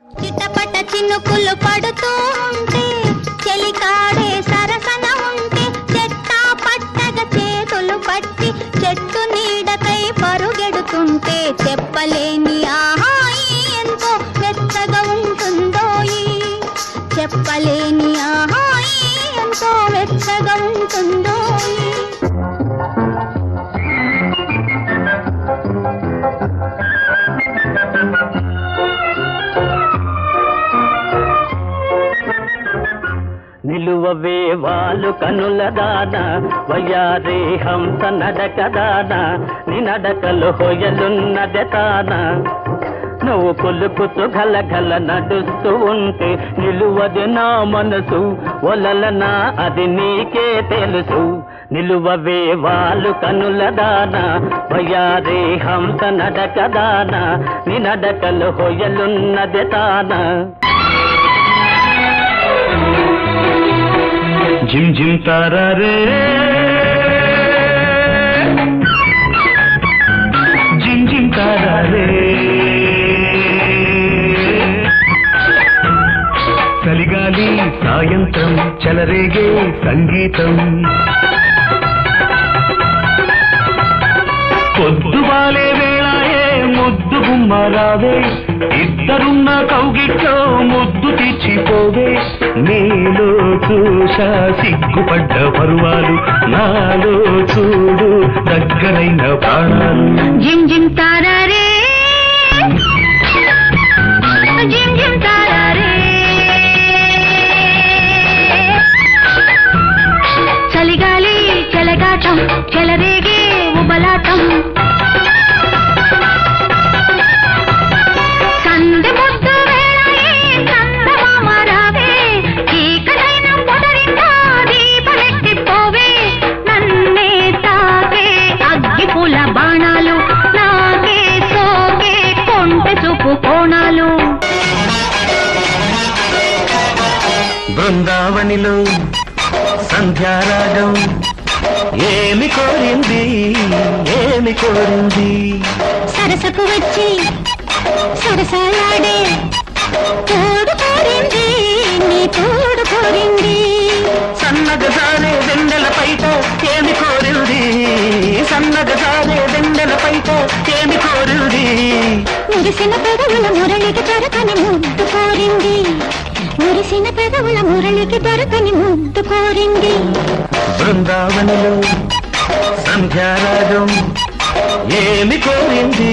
చిటపట చినుకులు పడుతూ ఉంటే చెలికాడే సరసన ఉంటే చెట్టా పట్టగా చేతులు పట్టి చెట్టు నీడకై పరుగెడుతుంటే చెప్పలేని ఆహాయి ఎంతో వెచ్చగా ఉంటుందోయి చెప్పలేని ఆహాయి ఎంతో వెచ్చగా ఉంటుందోయి నిలువవే వాళ్ళు కనుల దానా వయ్యారే హంస నడక దానా నీ నడకలు హొయలున్నదే తానా నువ్వు పులుకుతూ గలగల నడుస్తూ ఉంటే నిలువది నా మనసు ఒలలనా అది నీకే తెలుసు నిలువవే వాళ్ళు కనుల దానా వయ్యారే హంస నడక దానా నీ నడకలు హొయలున్నదే తానా జిమ్ జిమ్ తారా రే జిమ్ జిమ్ తారా రే చలిగాలి సాయంత్రం చెలరేగే సంగీతం పొద్దువాలే వేళాయే ముద్దు గుమ్మరావే ఇద్దరున్న కౌగిట్లో ముద్దు తెచ్చిపోవే నీలో చూసా సిగ్గుపడ్డ పరువాలు నాలో చూడు దగ్గరైన ప్రాణాలు జిమ్ జిమ్ తారా రే జిమ్ జిమ్ తారా రే చలిగాలి చెలగాటం చెలరేగే ఉబలాటం సందె ముద్దు వేళాయే చందమామ రావే చీకటైన పొదరింట దీపమెట్టిపోవే నన్నే తాకే అగ్గిపూల బాణాలు నాకే సోకే కొంటె చూపు కోణాలు బృందావనిలో సంధ్యారాగం ఏమి కోరింది ఏమి కోరింది సరసకు వచ్చి సరసాలాడే తోడు కోరింది నీ తోడు కోరింది సన్నగ సారే వెన్నెల పైట ఏమి కోరింది సన్నగ సారే వెన్నెల పైట ఏమి కోరింది మురిసిన పెదవుల మురళికి దొరకని ముద్దు కోరింది మురిసిన పెదవుల మురళికి దొరకని ముద్దు కోరింది బృందావనిలో సంధ్యారాగం ఏమి కోరింది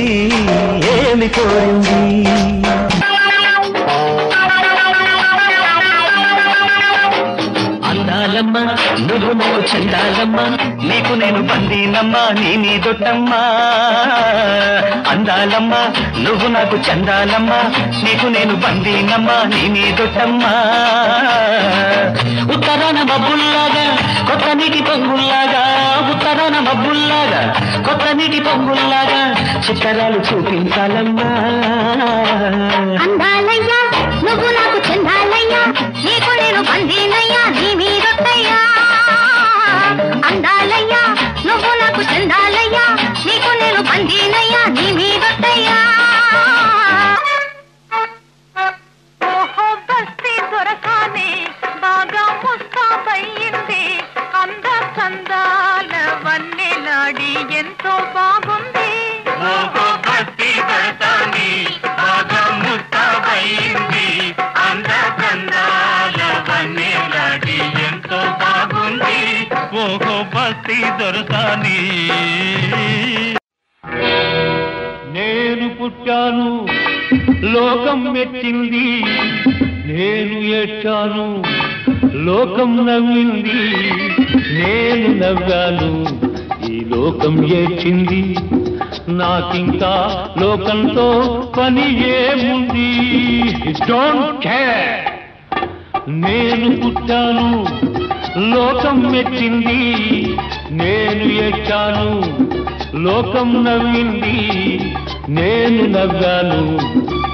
ఏమి కోరింది అందాలమ్మ నువ్వు నువ్వు చందాలమ్మ నీకు నేను బందీనమ్మా నీ నీదొట్టమ్మా అందాలమ్మ నువ్వు నాకు చందాలమ్మ నీకు నేను బందీనమ్మా నీ నీదొట్టమ్మా ఉత్తరాన మబ్బుల్లాగా కొత్త నీటి పొంగుల్లాగా ఉత్తరాన మబ్బుల్లాగా కొత్త నీటి పొంగుల్లాగా చిత్తరాలు చూపించాలమ్మా అందాలయ్యా నువ్వు నాకు చందాలయ్యా నీకు నేను బందీనయ్యా నీ మీదొట్టయ్యా అందాలయ్యా నువ్వు నాకు చందాలయ్యా నీకు నేను బందీనయ్యా నీ మీదొట్టయ్యా ఓహో బస్తీ దొరకానే బాగా ముస్తాబయ్యింది అంద చందాల వన్నెలాడి ఎంతో బాగుంది ఓహో బస్తీ దొరకానే బాగా ముస్తాబయ్యింది అంద చందాల వన్నెలాడి ఎంతో బాగుంది ఓహో బస్తీ దొరకానే నేను పుట్టాను లోకం మెచ్చింది నేను ఏడ్చాను లోకం నవ్వింది నేను నవ్వాను ఈ లోకం ఏడ్చింది నాకింకా లోకంతో పని ఏముంది డోంట్ కేర్ నేను పుట్టాను లోకం మెచ్చింది నేను ఏడ్చాను లోకం నవ్వింది నేను నవ్వాను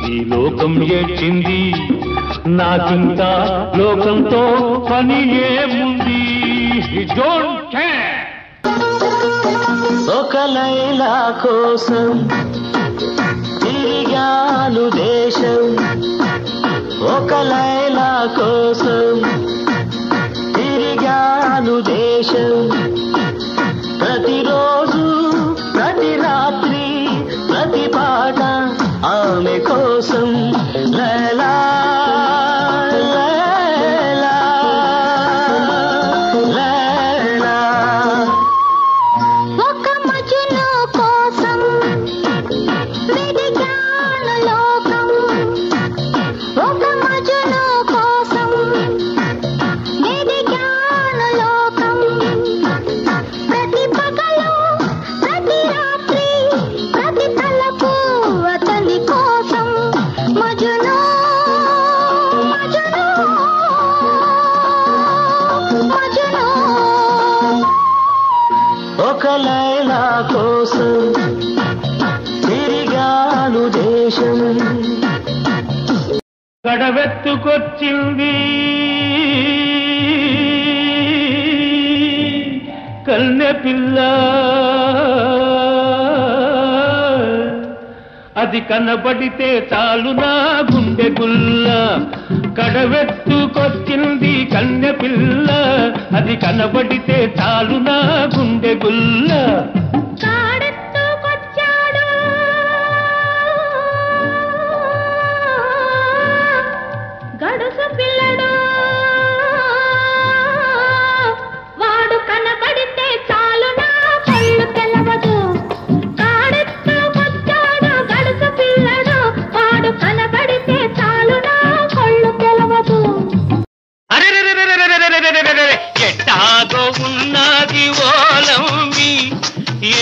ఈ లోకం ఏడ్చింది నాకింకా లోకంతో పని ఏముంది డోంట్ కేర్ ఒక లైలా కోసం తిరిగాను దేశం లైలా కోసం తిరిగాను దేశం ప్రతిరోజు ప్రతి రాత్రి ప్రతి పాట ఆమె కోసం లైలా లైలా లైలా ఒక మజును కోసం వెదిగాను లోకం ఒక మజును కోసం వెదిగాను లోకం ప్రతి పగలు ప్రతి రాత్రి ప్రతి తలపు అతని కోసం మజును మజును మజును ఒక లైలా కోసం తిరిగాను దేశం గడవెత్తుకొచ్చింది కన్నె పిల్ల అది కనబడితే చాలు నా గుండె గుల్ల కడవెత్తుకొచ్చింది కన్నె పిల్ల అది కనబడితే చాలు నా గుండె గుల్ల కాడెత్తుకొచ్చాడు గడుసు పిల్లడు వాడు కనబడితే చాలు నా కళ్ళు తెలవదు కాడెత్తుకొచ్చాడు గడుసు పిల్లడు వాడు కనబడితే చాలు నా కళ్ళు తెలవదు ఎట్టాగో ఉన్నది ఓలమ్మి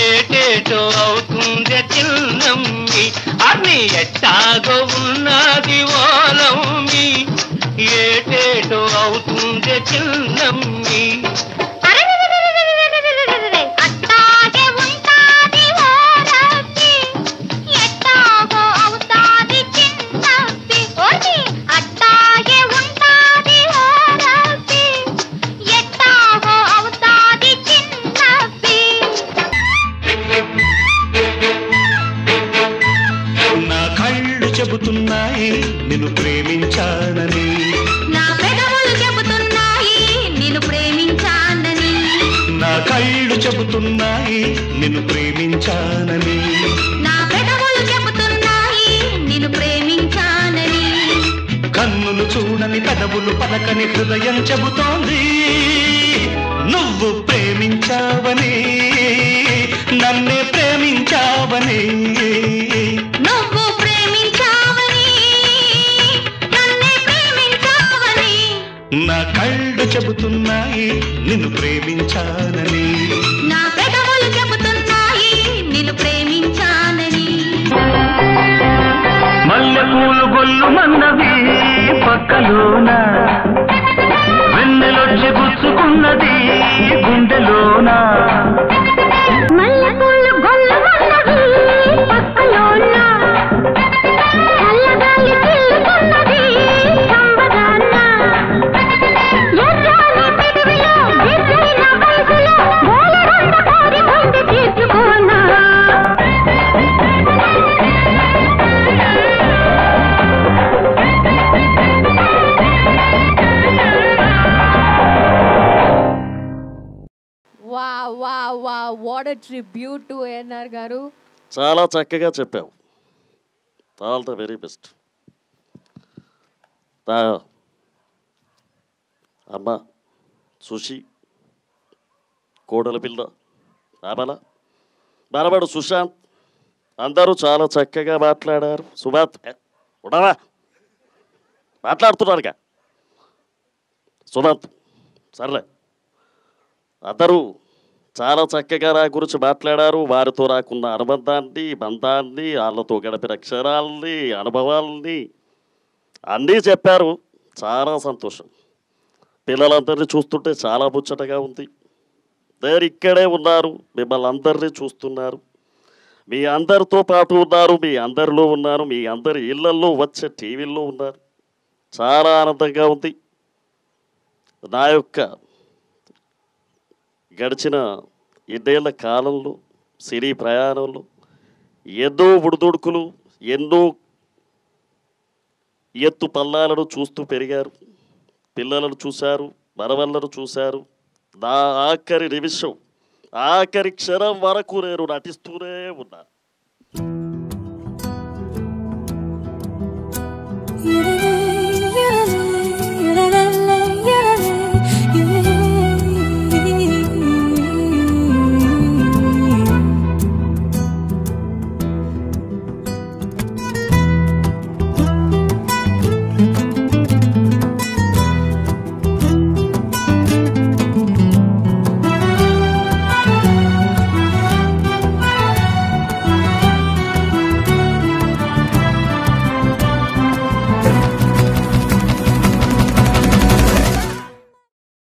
ఏటేటో అవుతుంది చిన్నమ్మి అన్ని ఎట్టాగో ఉన్నది ఓలమ్మి ఏటేటో అవుతుంది చిన్నమ్మి అట్టాగే ఉంటాది ఓరబ్బి ఎట్టాగో అవుతాది చిన్నబ్బి ఓసి అట్టాగే ఉంటాది ఓరబ్బి ఎట్టాగో అవుతాది చిన్నబ్బి నా కళ్ళు చెబుతున్నాయి నిన్ను ప్రేమించానని నా పెదవులు చెబుతున్నాయి నిన్ను ప్రేమించానని నా కళ్ళు చెబుతున్నాయి నిన్ను ప్రేమించానని నా పెదవులు చెబుతున్నాయి నిన్ను ప్రేమించానని కన్నులు చూడని పెదవులు పలకని హృదయం చెబుతోంది నువ్వు ప్రేమించావని నన్నే ప్రేమించావని నువ్వు ప్రేమించావని నన్నే ప్రేమించావని నా కళ్ళు చెబుతున్నాయి నిన్ను ప్రేమించానని నా పెదవులు చెబుతున్నాయి నిన్ను ప్రేమించానని మల్లెపూలు గొల్లు మన్నవి పక్కలోన వెన్నెలొచ్చి గుచ్చుకున్నది గుండెలోన మల్లెపూలు గొల్లమన్నవి పక్కలోన చల్లగాలి చిల్లుతున్నది సంబరాన ఎర్రని పెదవిలో ఎర్రైన వయసులో గోలరంత కోరి గుండె తీర్చుకోనా what a tribute to ANR garu. చాలా చక్కగా చెప్పావు. All the very best. అమ్మ సుషి, కోడల పిల్ల రామల, మనబడు సుశాంత్ అందరూ చాలా చక్కగా మాట్లాడారు. సుభాత్ ఉండవా మాట్లాడుతున్నారుగా. సుభాత్ సర్లే, అందరూ చాలా చక్కగా నా గురించి మాట్లాడారు. వారితో నాకున్న అనుబంధాన్ని, బంధాన్ని, వాళ్ళతో గడిపిన అక్షరాల్ని, అనుభవాల్ని అన్నీ చెప్పారు. చాలా సంతోషం. పిల్లలందరినీ చూస్తుంటే చాలా ముచ్చటగా ఉంది. నేను ఇక్కడే ఉన్నారు, మిమ్మల్ని అందరినీ చూస్తున్నారు, మీ అందరితో పాటు ఉన్నారు, మీ అందరిలో ఉన్నారు, మీ అందరి ఇళ్లల్లో వచ్చే టీవీల్లో ఉన్నారు. చాలా ఆనందంగా ఉంది. నా యొక్క గడిచిన ఇన్నేళ్ల కాలంలో సినీ ప్రయాణంలో ఎన్నో ఉడుదుడుకులు, ఎన్నో ఎత్తు పల్లాలను చూస్తూ పెరిగారు, పిల్లలను చూశారు, మనవళ్ళను చూశారు. నా ఆఖరి నిమిషం, ఆఖరి క్షణం వరకు నేను నటిస్తూనే ఉన్నా.